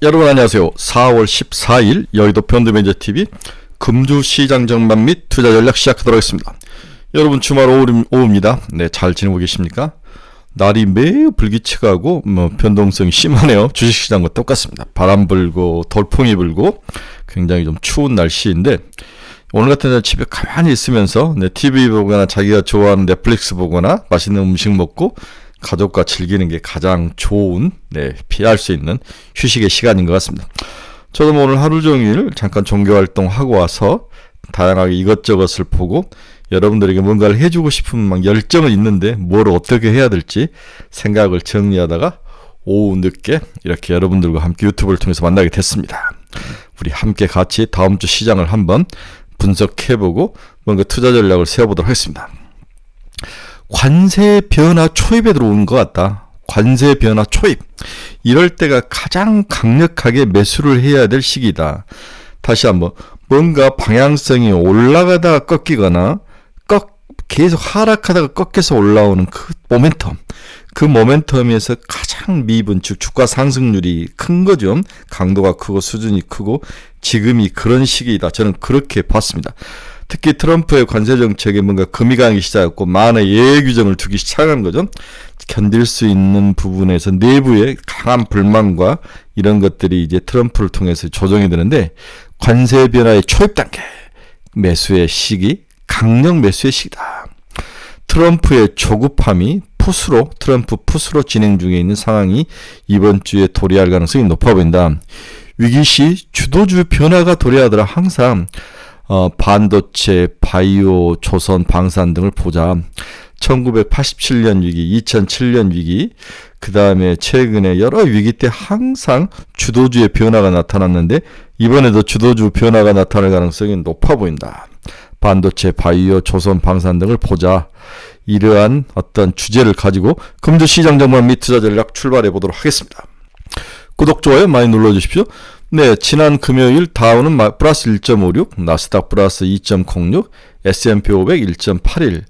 여러분 안녕하세요. 4월 14일 여의도 펀드매니저TV 금주시장 전망 및 투자 전략 시작하도록 하겠습니다. 여러분 주말 오후입니다. 네, 잘 지내고 계십니까? 날이 매우 불규칙하고 변동성이 심하네요. 주식시장과 똑같습니다. 바람 불고 돌풍이 불고 굉장히 좀 추운 날씨인데 오늘 같은 날 집에 가만히 있으면서 TV 보거나 자기가 좋아하는 넷플릭스 보거나 맛있는 음식 먹고 가족과 즐기는 게 가장 좋은 피할 수 있는 휴식의 시간인 것 같습니다. 저도 오늘 하루 종일 잠깐 종교활동하고 와서 다양하게 이것저것을 보고 여러분들에게 뭔가를 해주고 싶은 막 열정은 있는데 뭘 어떻게 해야 될지 생각을 정리하다가 오후 늦게 이렇게 여러분들과 함께 유튜브를 통해서 만나게 됐습니다. 우리 함께 같이 다음 주 시장을 한번 분석해보고 뭔가 투자 전략을 세워보도록 하겠습니다. 관세 변화 초입에 들어오는 것 같다. 관세 변화 초입. 이럴 때가 가장 강력하게 매수를 해야 될 시기다. 다시 한번 뭔가 방향성이 올라가다가 꺾이거나 계속 하락하다가 꺾여서 올라오는 그 모멘텀. 그 모멘텀에서 가장 미분, 즉 주가 상승률이 큰 거죠. 강도가 크고 수준이 크고 지금이 그런 시기이다. 저는 그렇게 봤습니다. 특히 트럼프의 관세 정책에 뭔가 금이 가기 시작했고 많은 예외 규정을 두기 시작한 거죠. 견딜 수 있는 부분에서 내부의 강한 불만과 이런 것들이 이제 트럼프를 통해서 조정이 되는데 관세 변화의 초입 단계 매수의 시기, 강력 매수의 시기다. 트럼프의 조급함이 트럼프 푸스로 진행 중에 있는 상황이 이번 주에 도래할 가능성이 높아 보인다. 위기 시 주도주 변화가 도래하더라. 항상 반도체, 바이오, 조선, 방산 등을 보자. 1987년 위기, 2007년 위기, 그 다음에 최근에 여러 위기 때 항상 주도주의 변화가 나타났는데 이번에도 주도주 변화가 나타날 가능성이 높아 보인다. 반도체, 바이오, 조선, 방산 등을 보자. 이러한 어떤 주제를 가지고 금주 시장 전망 및 투자 전략 출발해 보도록 하겠습니다. 구독, 좋아요 많이 눌러주십시오. 네, 지난 금요일 다우는 플러스 1.56, 나스닥 플러스 2.06, S&P 500 1.81.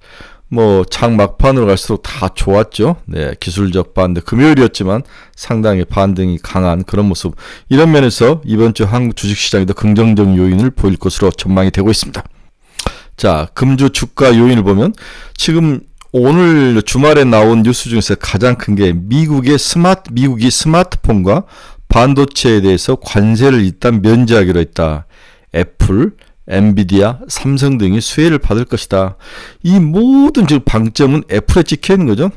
장 막판으로 갈수록 다 좋았죠. 네, 기술적 반등. 금요일이었지만 상당히 반등이 강한 그런 모습. 이런 면에서 이번 주 한국 주식시장에도 긍정적 요인을 보일 것으로 전망이 되고 있습니다. 자, 금주 주가 요인을 보면 지금 오늘 주말에 나온 뉴스 중에서 가장 큰 게 미국이 스마트폰과 반도체에 대해서 관세를 일단 면제하기로 했다. 애플, 엔비디아, 삼성 등이 수혜를 받을 것이다. 이 모든 지금 방점은 애플에 찍혀 있는 거죠.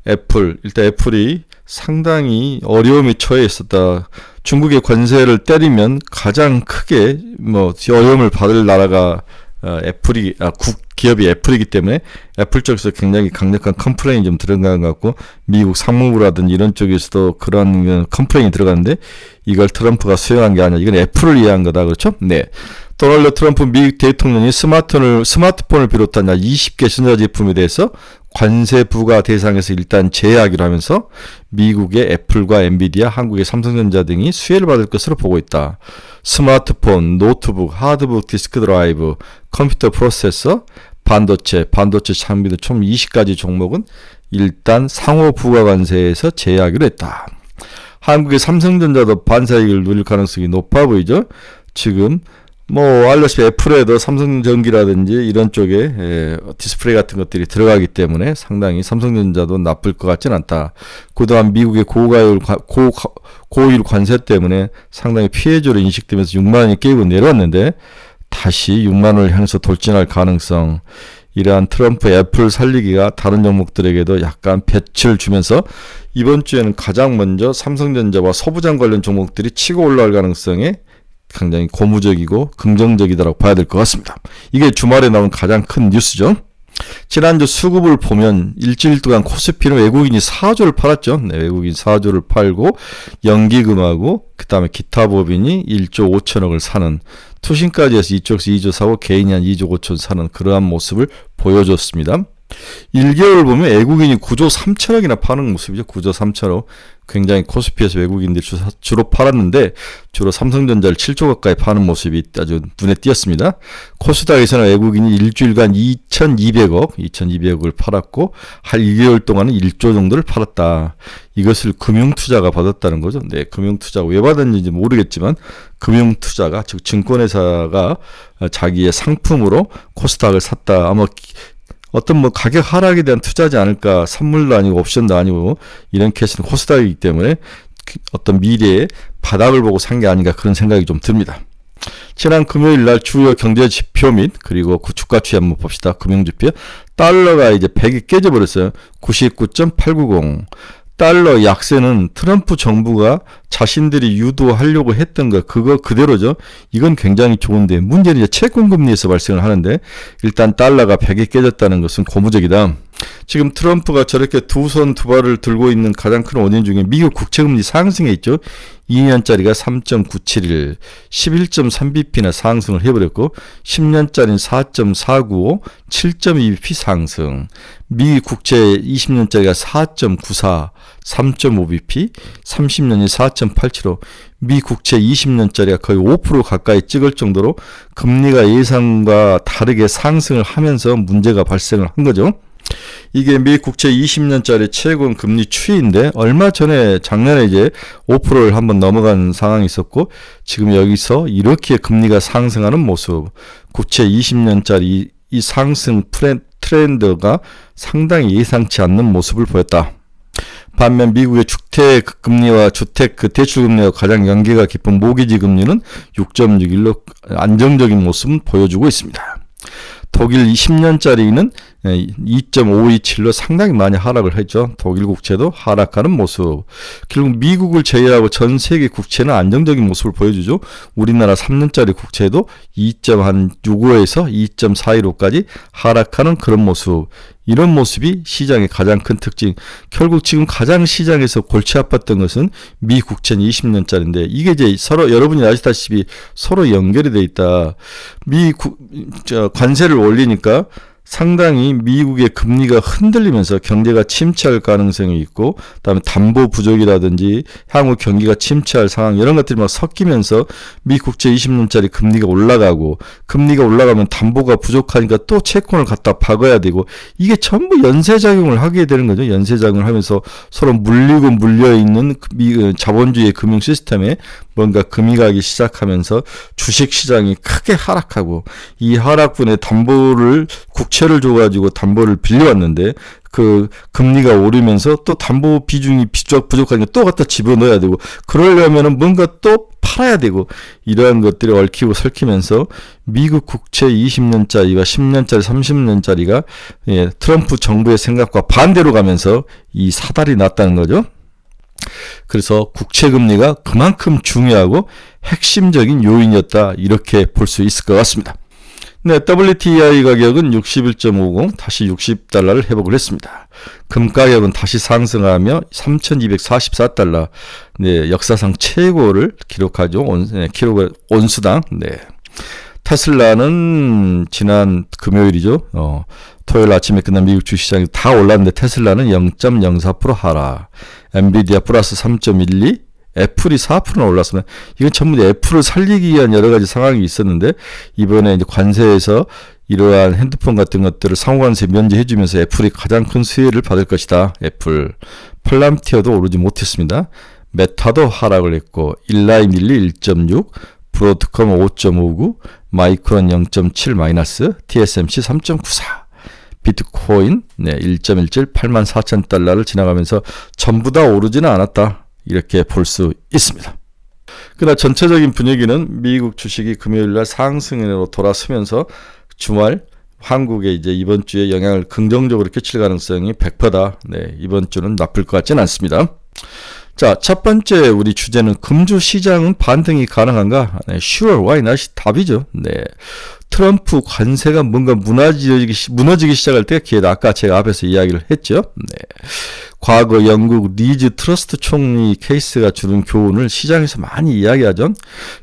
일단 애플이 상당히 어려움에 처해 있었다. 중국의 관세를 때리면 가장 크게 어려움을 받을 나라가 기업이 애플이기 때문에 애플 쪽에서 굉장히 강력한 컴플레인이 좀 들어간 것 같고 미국 상무부라든지 이런 쪽에서도 그런 컴플레인이 들어가는데 이걸 트럼프가 수용한 게 아니라 이건 애플을 위한 거다. 그렇죠? 네. 도널드 트럼프 미국 대통령이 스마트폰을 비롯한 20개 전자제품에 대해서 관세 부과 대상에서 일단 제외하기로 하면서 미국의 애플과 엔비디아, 한국의 삼성전자 등이 수혜를 받을 것으로 보고 있다. 스마트폰, 노트북, 하드북, 디스크 드라이브, 컴퓨터 프로세서, 반도체 장비 등 총 20가지 종목은 일단 상호 부과 관세에서 제외하기로 했다. 한국의 삼성전자도 반사이익을 누릴 가능성이 높아 보이죠. 지금 알다시피 애플에도 삼성전기라든지 이런 쪽에 디스플레이 같은 것들이 들어가기 때문에 상당히 삼성전자도 나쁠 것 같진 않다. 그동안 미국의 고일 관세 때문에 상당히 피해주로 인식되면서 6만원이 깨고 내려왔는데 다시 6만원을 향해서 돌진할 가능성, 이러한 트럼프 애플 살리기가 다른 종목들에게도 약간 볕을 주면서 이번 주에는 가장 먼저 삼성전자와 소부장 관련 종목들이 치고 올라갈 가능성에 굉장히 고무적이고 긍정적이다라고 봐야 될 것 같습니다. 이게 주말에 나온 가장 큰 뉴스죠. 지난주 수급을 보면 일주일 동안 코스피는 외국인이 4조를 팔았죠. 네, 외국인 4조를 팔고 연기금하고 그 다음에 기타 법인이 1조 5천억을 사는, 투신까지 해서 이쪽에서 2조 사고 개인이 한 2조 5천 사는 그러한 모습을 보여줬습니다. 1개월 보면 외국인이 9조 3천억이나 파는 모습이죠. 9조 3천억. 굉장히 코스피에서 외국인들이 주로 팔았는데 주로 삼성전자를 7조 가까이 파는 모습이 아주 눈에 띄었습니다. 코스닥에서는 외국인이 일주일간 2,200억을 팔았고 한 1개월 동안은 1조 정도를 팔았다. 이것을 금융투자가 받았다는 거죠. 네, 금융투자가 왜 받았는지 모르겠지만 금융투자가 즉 증권회사가 자기의 상품으로 코스닥을 샀다. 아마 어떤 가격 하락에 대한 투자지 않을까. 선물도 아니고 옵션도 아니고 이런 케이스는 코스닥이기 때문에 어떤 미래의 바닥을 보고 산 게 아닌가 그런 생각이 좀 듭니다. 지난 금요일 날 주요 경제 지표 및 그리고 주가 추이 한번 봅시다. 금융지표. 달러가 이제 100이 깨져버렸어요. 99.890. 달러 약세는 트럼프 정부가 자신들이 유도하려고 했던 거 그거 그대로죠. 이건 굉장히 좋은데 문제는 이제 채권금리에서 발생을 하는데 일단 달러가 100이 깨졌다는 것은 고무적이다. 지금 트럼프가 저렇게 두 손 두 발을 들고 있는 가장 큰 원인 중에 미국 국채금리 상승에 있죠. 2년짜리가 3.971, 11.3bp나 상승을 해버렸고 10년짜리는 4.495, 7.2bp 상승. 미 국채 20년짜리가 4.94, 3.5bp, 30년이 4.875, 미 국채 20년짜리가 거의 5% 가까이 찍을 정도로 금리가 예상과 다르게 상승을 하면서 문제가 발생을 한 거죠. 이게 미 국채 20년짜리 채권 금리 추이인데 얼마 전에 작년에 이제 5%를 한번 넘어간 상황이 있었고 지금 여기서 이렇게 금리가 상승하는 모습, 국채 20년짜리 이 상승 트렌드가 상당히 예상치 않는 모습을 보였다. 반면 미국의 주택 금리와 주택 대출 금리와 가장 연계가 깊은 모기지 금리는 6.61로 안정적인 모습을 보여주고 있습니다. 독일 10년짜리는 2.527로 상당히 많이 하락을 했죠. 독일 국채도 하락하는 모습. 결국 미국을 제외하고 전 세계 국채는 안정적인 모습을 보여주죠. 우리나라 3년짜리 국채도 2.65에서 2.415까지 하락하는 그런 모습. 이런 모습이 시장의 가장 큰 특징. 결국 지금 가장 시장에서 골치 아팠던 것은 미 국채는 20년짜리인데 이게 이제 서로 여러분이 아시다시피 서로 연결이 돼 있다. 관세를 올리니까 상당히 미국의 금리가 흔들리면서 경제가 침체할 가능성이 있고 그다음에 담보 부족이라든지 향후 경기가 침체할 상황 이런 것들이 막 섞이면서 미 국채 20년짜리 금리가 올라가고 금리가 올라가면 담보가 부족하니까 또 채권을 갖다 박아야 되고 이게 전부 연쇄작용을 하게 되는 거죠. 연쇄작용을 하면서 서로 물리고 물려있는 자본주의의 금융 시스템에 뭔가 금이 가기 시작하면서 주식시장이 크게 하락하고 이 하락분에 담보를 국채를 줘가지고 담보를 빌려왔는데 그 금리가 오르면서 또 담보 비중이 부족하니까 또 갖다 집어넣어야 되고 그러려면은 뭔가 또 팔아야 되고 이러한 것들이 얽히고 설키면서 미국 국채 20년짜리가 10년짜리 30년짜리가 트럼프 정부의 생각과 반대로 가면서 이 사달이 났다는 거죠. 그래서 국채금리가 그만큼 중요하고 핵심적인 요인이었다 이렇게 볼 수 있을 것 같습니다. 네, WTI 가격은 61.50 다시 60달러를 회복을 했습니다. 금 가격은 다시 상승하며 3,244달러 네, 역사상 최고를 기록하죠. 온수당. 네. 테슬라는 지난 금요일이죠. 토요일 아침에 끝난 미국 주식시장이 다 올랐는데 테슬라는 0.04% 하락. 엔비디아 플러스 3.12, 애플이 4%나 올랐습니다. 이건 전부 애플을 살리기 위한 여러 가지 상황이 있었는데 이번에 이제 관세에서 이러한 핸드폰 같은 것들을 상호관세 면제해주면서 애플이 가장 큰 수혜를 받을 것이다. 애플. 팔람티어도 오르지 못했습니다. 메타도 하락을 했고 일라이밀리 1.6, 브로드컴 5.59, 마이크론 0.7 마이너스, TSMC 3.94. 비트코인 1.17 84,000달러를 지나가면서 전부 다 오르지는 않았다. 이렇게 볼 수 있습니다. 그러나 전체적인 분위기는 미국 주식이 금요일날 상승으로 돌아서면서 주말 한국에 이제 이번 주에 영향을 긍정적으로 끼칠 가능성이 100%다. 네, 이번 주는 나쁠 것 같지는 않습니다. 자, 첫 번째 우리 주제는 금주 시장은 반등이 가능한가? 네, sure, why not? 답이죠. 네. 트럼프 관세가 뭔가 무너지기 시작할 때가 기회다. 아까 제가 앞에서 이야기를 했죠. 네. 과거 영국 리즈 트러스트 총리 케이스가 주는 교훈을 시장에서 많이 이야기하죠.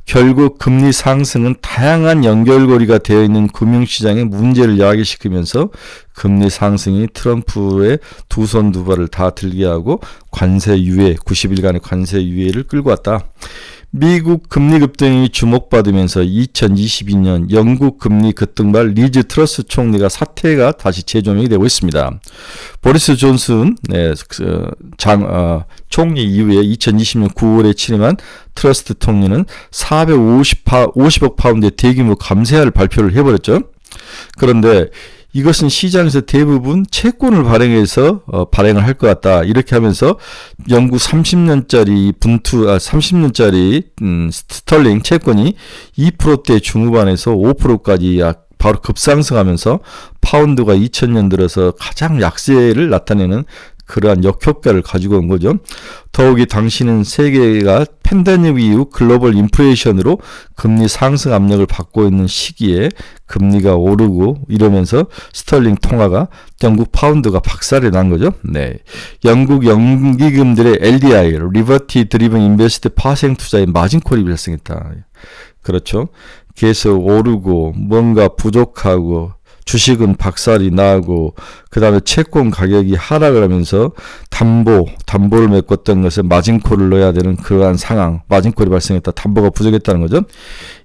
결국 금리 상승은 다양한 연결고리가 되어 있는 금융시장에 문제를 야기시키면서 금리 상승이 트럼프의 두 손 두 발을 다 들게 하고 관세 유예, 90일간의 관세 유예를 끌고 왔다. 미국 금리 급등이 주목받으면서 2022년 영국 금리 급등발 리즈 트러스 총리가 사퇴가 다시 재조명이 되고 있습니다. 보리스 존슨 총리 이후에 2020년 9월에 취임한 트러스트 총리는 450억 파운드의 대규모 감세할 발표를 해버렸죠. 그런데 이것은 시장에서 대부분 채권을 발행을 할 것 같다. 이렇게 하면서 영국 30년짜리 30년짜리 스털링 채권이 2%대 중후반에서 5%까지 바로 급상승하면서 파운드가 2000년 들어서 가장 약세를 나타내는 그러한 역효과를 가지고 온 거죠. 더욱이 당시는 세계가 팬데믹 이후 글로벌 인플레이션으로 금리 상승 압력을 받고 있는 시기에 금리가 오르고 이러면서 스털링 통화가 영국 파운드가 박살이 난 거죠. 네, 영국 연기금들의 LDI, 리버티 드리븐 인베스트 파생 투자의 마진콜이 발생했다. 그렇죠. 계속 오르고 뭔가 부족하고 주식은 박살이 나고 그 다음에 채권 가격이 하락을 하면서 담보를 메꿨던 것에 마진콜을 넣어야 되는 그러한 상황, 마진콜이 발생했다. 담보가 부족했다는 거죠.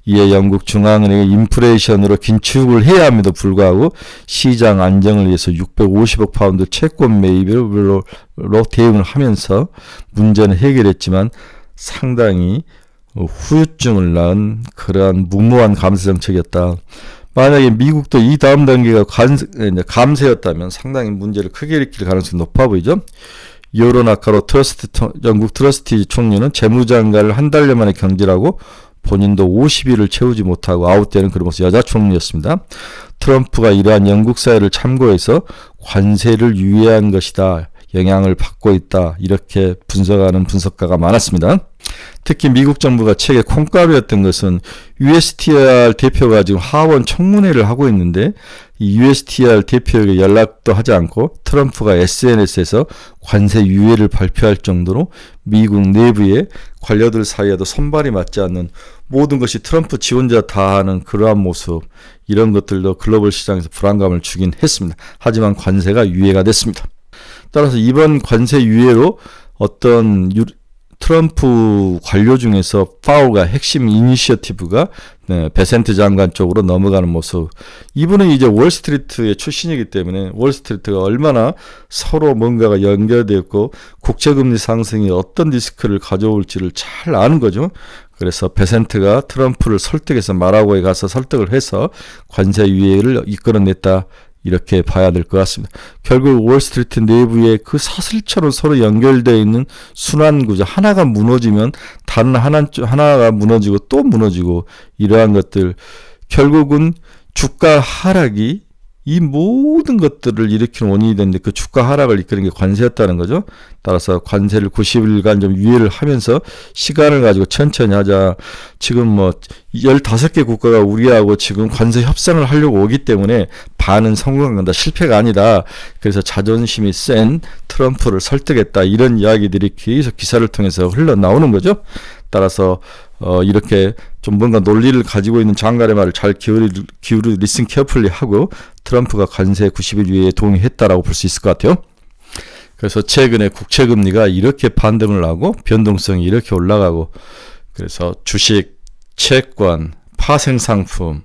이에 영국 중앙은행이 인플레이션으로 긴축을 해야 함에도 불구하고 시장 안정을 위해서 650억 파운드 채권 매입으로 대응을 하면서 문제는 해결했지만 상당히 후유증을 낳은 그러한 무모한 감세 정책이었다. 만약에 미국도 이 다음 단계가 감세였다면 상당히 문제를 크게 일으킬 가능성이 높아 보이죠. 여론 악화로 영국 트러스티지 총리는 재무장관을 한 달여 만에 경질하고 본인도 50일을 채우지 못하고 아웃되는 그러면서 여자 총리였습니다. 트럼프가 이러한 영국 사회를 참고해서 관세를 유예한 것이다. 영향을 받고 있다. 이렇게 분석하는 분석가가 많았습니다. 특히 미국 정부가 책의 콩가루였던 것은 USTR 대표가 지금 하원 청문회를 하고 있는데 이 USTR 대표에게 연락도 하지 않고 트럼프가 SNS에서 관세 유예를 발표할 정도로 미국 내부의 관료들 사이에도 손발이 맞지 않는 모든 것이 트럼프 지원자 다 하는 그러한 모습, 이런 것들도 글로벌 시장에서 불안감을 주긴 했습니다. 하지만 관세가 유예가 됐습니다. 따라서 이번 관세 유예로 어떤 트럼프 관료 중에서 파우가 핵심 이니셔티브가 베센트 장관 쪽으로 넘어가는 모습. 이분은 이제 월스트리트의 출신이기 때문에 월스트리트가 얼마나 서로 뭔가가 연결되어 있고 국제금리 상승이 어떤 리스크를 가져올지를 잘 아는 거죠. 그래서 베센트가 트럼프를 설득해서 마라고에 가서 설득을 해서 관세 유예를 이끌어냈다. 이렇게 봐야 될 것 같습니다. 결국 월스트리트 내부에 그 사슬처럼 서로 연결되어 있는 순환구조, 하나가 무너지면 다른 하나가 무너지고 또 무너지고, 이러한 것들 결국은 주가 하락이 이 모든 것들을 일으키는 원인이 되는데 그 주가 하락을 이끄는 게 관세였다는 거죠. 따라서 관세를 90일간 좀 유예를 하면서 시간을 가지고 천천히 하자. 지금 뭐 15개 국가가 우리하고 지금 관세 협상을 하려고 오기 때문에 반은 성공한 건다, 실패가 아니다. 그래서 자존심이 센 트럼프를 설득했다. 이런 이야기들이 계속 기사를 통해서 흘러나오는 거죠. 따라서 이렇게 좀 뭔가 논리를 가지고 있는 장관의 말을 잘 기울이 listen carefully 하고 트럼프가 관세 90일 유예에 동의했다라고 볼 수 있을 것 같아요. 그래서 최근에 국채금리가 이렇게 반등을 하고 변동성이 이렇게 올라가고, 그래서 주식, 채권, 파생상품,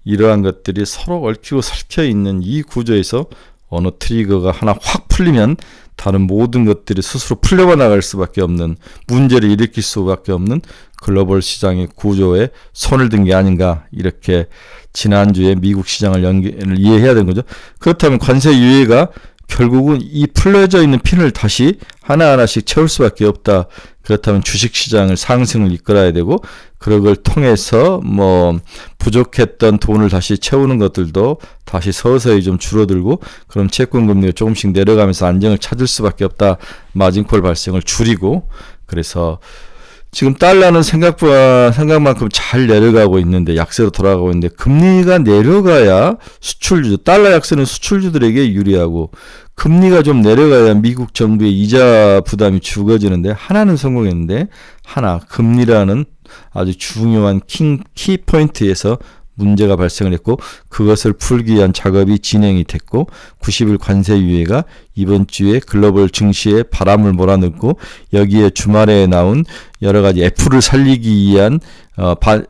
이러한 것들이 서로 얽히고 설켜 있는 이 구조에서 어느 트리거가 하나 확 풀리면 다른 모든 것들이 스스로 풀려가 나갈 수밖에 없는, 문제를 일으킬 수밖에 없는 글로벌 시장의 구조에 손을 든 게 아닌가, 이렇게 지난주에 미국 시장을 이해해야 되는 거죠. 그렇다면 관세 유예가 결국은 이 풀려져 있는 핀을 다시 하나하나씩 채울 수밖에 없다. 그렇다면 주식시장을 상승을 이끌어야 되고, 그걸 통해서 뭐 부족했던 돈을 다시 채우는 것들도 다시 서서히 좀 줄어들고, 그럼 채권 금리가 조금씩 내려가면서 안정을 찾을 수밖에 없다. 마진콜 발생을 줄이고, 그래서 지금 달러는 생각만큼 잘 내려가고 있는데, 약세로 돌아가고 있는데, 금리가 내려가야 수출주, 달러 약세는 수출주들에게 유리하고, 금리가 좀 내려가야 미국 정부의 이자 부담이 줄어지는데, 하나는 성공했는데, 금리라는 아주 중요한 키 포인트에서 문제가 발생을 했고 그것을 풀기 위한 작업이 진행이 됐고 90일 관세 유예가 이번 주에 글로벌 증시에 바람을 몰아넣고 여기에 주말에 나온 여러 가지 애플을 살리기 위한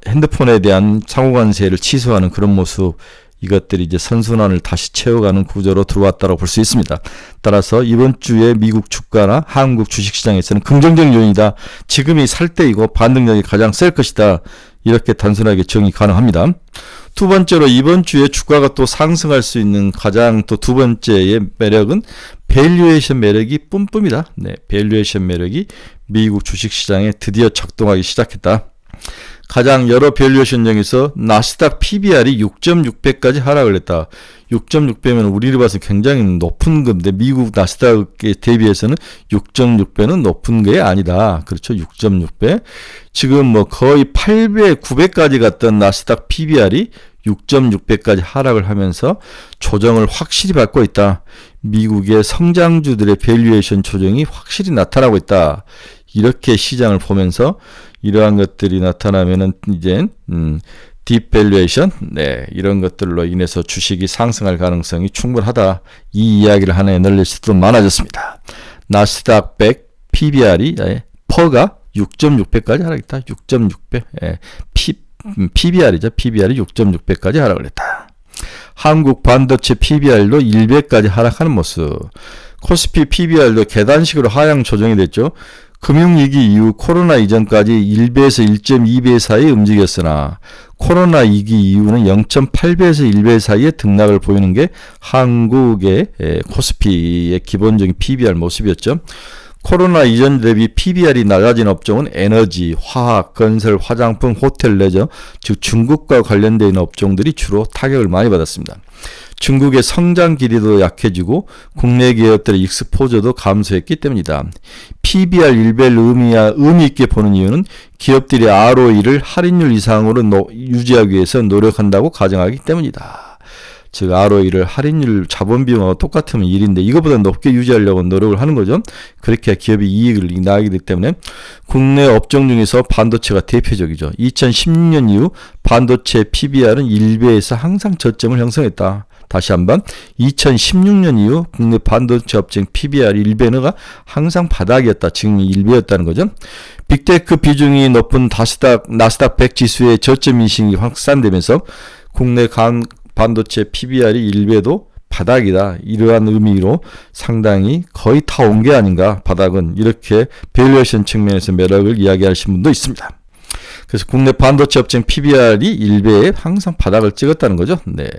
핸드폰에 대한 상호관세를 취소하는 그런 모습, 이것들이 이제 선순환을 다시 채워가는 구조로 들어왔다고 볼 수 있습니다. 따라서 이번 주에 미국 주가나 한국 주식시장에서는 긍정적 요인이다. 지금이 살 때이고 반등력이 가장 셀 것이다. 이렇게 단순하게 정의 가능합니다. 두 번째로 이번 주에 주가가 또 상승할 수 있는 가장 또 두 번째의 매력은 밸류에이션 매력이 뿜뿜이다. 네, 밸류에이션 매력이 미국 주식시장에 드디어 작동하기 시작했다. 가장 여러 밸류에이션 중에서 나스닥 PBR이 6.6배까지 하락을 했다. 6.6배면 우리를 봐서 굉장히 높은 건데 미국 나스닥에 대비해서는 6.6배는 높은 게 아니다. 그렇죠. 6.6배. 지금 뭐 거의 8배, 9배까지 갔던 나스닥 PBR이 6.6배까지 하락을 하면서 조정을 확실히 받고 있다. 미국의 성장주들의 밸류에이션 조정이 확실히 나타나고 있다. 이렇게 시장을 보면서 이러한 것들이 나타나면은 이제 딥밸류에이션, 네, 이런 것들로 인해서 주식이 상승할 가능성이 충분하다. 이 이야기를 하나에 늘릴 수도 많아졌습니다. 나스닥 100 PBR이 퍼가 6.6배까지 하락했다. 6.6배. PBR이죠. PBR이 6.6배까지 하락을 했다. 한국 반도체 PBR도 1배까지 하락하는 모습. 코스피 PBR도 계단식으로 하향 조정이 됐죠. 금융위기 이후 코로나 이전까지 1배에서 1.2배 사이에 움직였으나 코로나 위기 이후는 0.8배에서 1배 사이에 등락을 보이는 게 한국의 코스피의 기본적인 PBR 모습이었죠. 코로나 이전 대비 PBR이 낮아진 업종은 에너지, 화학, 건설, 화장품, 호텔 레저, 즉 중국과 관련되어 있는 업종들이 주로 타격을 많이 받았습니다. 중국의 성장 기류도 약해지고 국내 기업들의 익스포저도 감소했기 때문이다. PBR 1배를 의미 있게 보는 이유는 기업들이 ROE를 할인율 이상으로 유지하기 위해서 노력한다고 가정하기 때문이다. 즉 ROE를 할인율 자본비용하고 똑같으면 1인데 이거보다 높게 유지하려고 노력을 하는 거죠. 그렇게 기업이 이익을 나게 되기 때문에 국내 업종 중에서 반도체가 대표적이죠. 2016년 이후 반도체 PBR은 1배에서 항상 저점을 형성했다. 다시 한번 2016년 이후 국내 반도체 업종 PBR 1배가 항상 바닥이었다. 지금이 1배였다는 거죠. 빅테크 비중이 높은 나스닥 100 지수의 저점 인식이 확산되면서 국내 반도체 PBR이 1배도 바닥이다. 이러한 의미로 상당히 거의 다 온 게 아닌가. 바닥은 이렇게 밸류에이션 측면에서 매력을 이야기하시는 분도 있습니다. 그래서 국내 반도체 업종 PBR이 1배에 항상 바닥을 찍었다는 거죠. 네,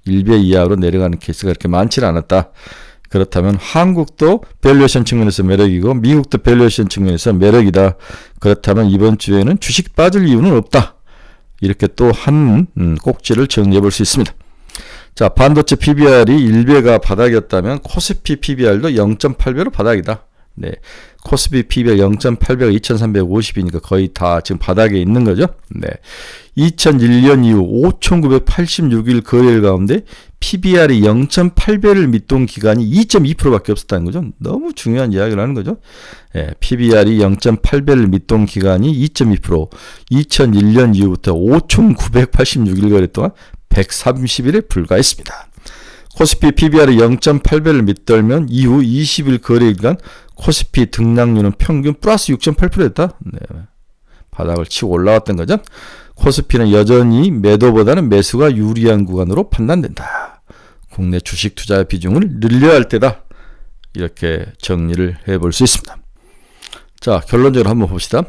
1배 이하로 내려가는 케이스가 그렇게 많지는 않았다. 그렇다면 한국도 밸류에이션 측면에서 매력이고 미국도 밸류에이션 측면에서 매력이다. 그렇다면 이번 주에는 주식 빠질 이유는 없다. 이렇게 또 한 꼭지를 정리해 볼 수 있습니다. 자, 반도체 PBR이 1배가 바닥이었다면 코스피 PBR도 0.8배로 바닥이다. 네, 코스피 PBR 0.8배가 2350이니까 거의 다 지금 바닥에 있는 거죠. 네, 2001년 이후 5986일 거래일 가운데 PBR이 0.8배를 밑돈 기간이 2.2%밖에 없었다는 거죠. 너무 중요한 이야기를 하는 거죠. 네, PBR이 0.8배를 밑돈 기간이 2.2%, 2001년 이후부터 5986일 거래 동안 130일에 불과했습니다. 코스피 PBR이 0.8배를 밑돌면 이후 20일 거래일간 코스피 등락률은 평균 플러스 6.8%였다. 네, 바닥을 치고 올라왔던 거죠. 코스피는 여전히 매도보다는 매수가 유리한 구간으로 판단된다. 국내 주식 투자 비중을 늘려야 할 때다. 이렇게 정리를 해볼 수 있습니다. 자, 결론적으로 한번 봅시다.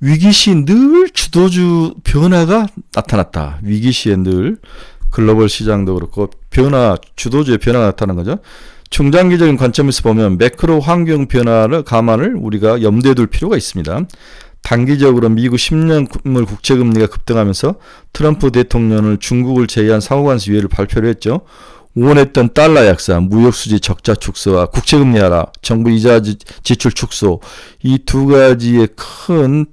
위기시 늘 주도주 변화가 나타났다. 위기시에 늘 글로벌 시장도 그렇고 주도주의 변화가 나타나는 거죠. 중장기적인 관점에서 보면 매크로 환경 변화를 감안을 우리가 염두에 둘 필요가 있습니다. 단기적으로 미국 10년물 국채금리가 급등하면서 트럼프 대통령을 중국을 제외한 상호관세 유예를 발표를 했죠. 원했던 달러 약세, 무역수지 적자 축소와 국채금리 하락, 정부 이자 지출 축소, 이 두 가지의 큰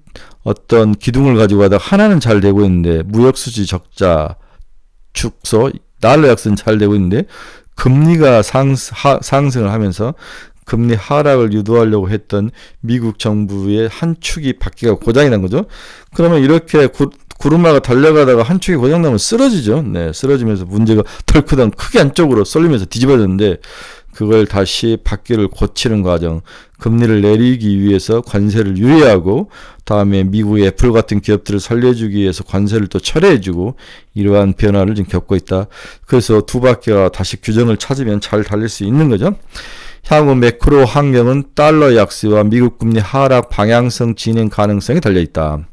어떤 기둥을 가지고 하다가 하나는 잘 되고 있는데 무역수지 적자 축소, 달러 약세는 잘 되고 있는데 금리가 상승을 하면서 금리 하락을 유도하려고 했던 미국 정부의 한 축이 바퀴가 고장이 난 거죠. 그러면 이렇게 구루마가 달려가다가 한쪽이 고장나면 쓰러지죠. 네, 쓰러지면서 문제가 덜크당 크게 안쪽으로 쏠리면서 뒤집어졌는데 그걸 다시 바퀴를 고치는 과정, 금리를 내리기 위해서 관세를 유예하고 다음에 미국의 애플 같은 기업들을 살려주기 위해서 관세를 또 철회해주고 이러한 변화를 지금 겪고 있다. 그래서 두 바퀴가 다시 규정을 찾으면 잘 달릴 수 있는 거죠. 향후 매크로 환경은 달러 약세와 미국 금리 하락 방향성 진행 가능성에 달려있다.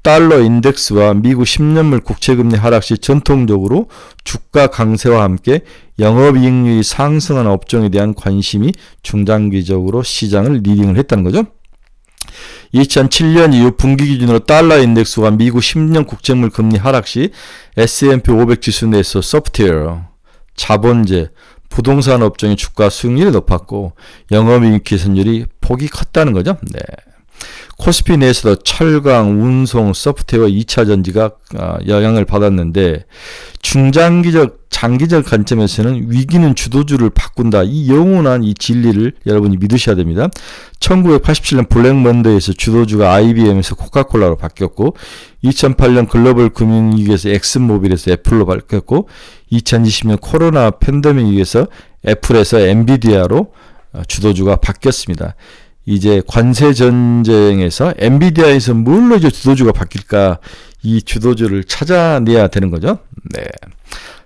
달러 인덱스와 미국 10년물 국채금리 하락 시 전통적으로 주가 강세와 함께 영업이익률이 상승하는 업종에 대한 관심이 중장기적으로 시장을 리딩을 했다는 거죠. 2007년 이후 분기 기준으로 달러 인덱스와 미국 10년 국채물 금리 하락 시 S&P 500 지수 내에서 소프트웨어, 자본재, 부동산 업종의 주가 수익률이 높았고 영업이익 개선율이 폭이 컸다는 거죠. 네. 코스피 내에서도 철강, 운송, 소프트웨어, 2차 전지가 영향을 받았는데 중장기적, 장기적 관점에서는 위기는 주도주를 바꾼다. 이 영원한 이 진리를 여러분이 믿으셔야 됩니다. 1987년 블랙먼데이에서 주도주가 IBM에서 코카콜라로 바뀌었고 2008년 글로벌 금융위기에서 엑슨모빌에서 애플로 바뀌었고 2020년 코로나 팬데믹 위기에서 애플에서 엔비디아로 주도주가 바뀌었습니다. 이제 관세 전쟁에서 엔비디아에서 뭘로 이제 주도주가 바뀔까? 이 주도주를 찾아내야 되는 거죠. 네.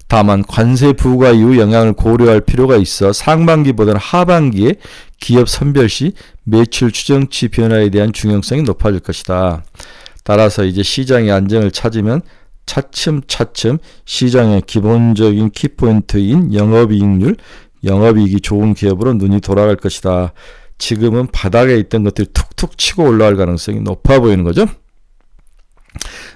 다만 관세 부과 이후 영향을 고려할 필요가 있어 상반기보다는 하반기에 기업 선별 시 매출 추정치 변화에 대한 중요성이 높아질 것이다. 따라서 이제 시장의 안정을 찾으면 차츰차츰 시장의 기본적인 키포인트인 영업이익률, 영업이익이 좋은 기업으로 눈이 돌아갈 것이다. 지금은 바닥에 있던 것들이 툭툭 치고 올라갈 가능성이 높아 보이는 거죠.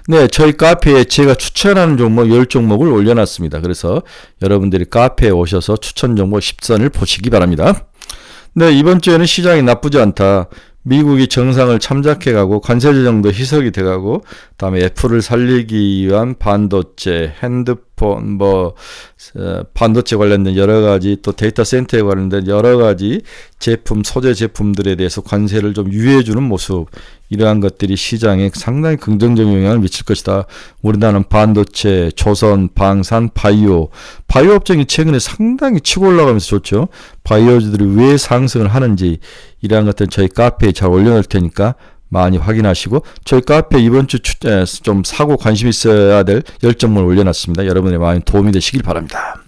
네, 저희 카페에 제가 추천하는 종목 10종목을 올려놨습니다. 그래서 여러분들이 카페에 오셔서 추천 종목 10선을 보시기 바랍니다. 네, 이번 주에는 시장이 나쁘지 않다. 미국이 정상을 참작해가고 관세조정도 희석이 돼가고 다음에 애플을 살리기 위한 반도체, 핸드폰, 반도체 관련된 여러 가지 또 데이터 센터에 관련된 여러 가지 제품, 소재 제품들에 대해서 관세를 좀 유예해주는 모습, 이러한 것들이 시장에 상당히 긍정적인 영향을 미칠 것이다. 우리나라는 반도체, 조선, 방산, 바이오 업종이 최근에 상당히 치고 올라가면서 좋죠. 바이오주들이 왜 상승을 하는지 이러한 것들은 저희 카페에 잘 올려놓을 테니까 많이 확인하시고 저희 카페 이번 주 좀 사고 관심 있어야 될 10종목을 올려놨습니다. 여러분의 많이 도움이 되시길 바랍니다.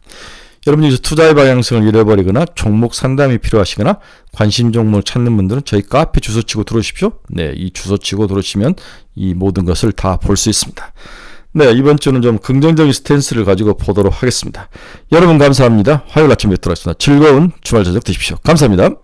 여러분이 투자의 방향성을 잃어버리거나 종목 상담이 필요하시거나 관심 종목을 찾는 분들은 저희 카페 주소 치고 들어오십시오. 네, 이 주소 치고 들어오시면 이 모든 것을 다 볼 수 있습니다. 네, 이번 주는 좀 긍정적인 스탠스를 가지고 보도록 하겠습니다. 여러분 감사합니다. 화요일 아침 뵙도록 하겠습니다. 즐거운 주말 저녁 되십시오. 감사합니다.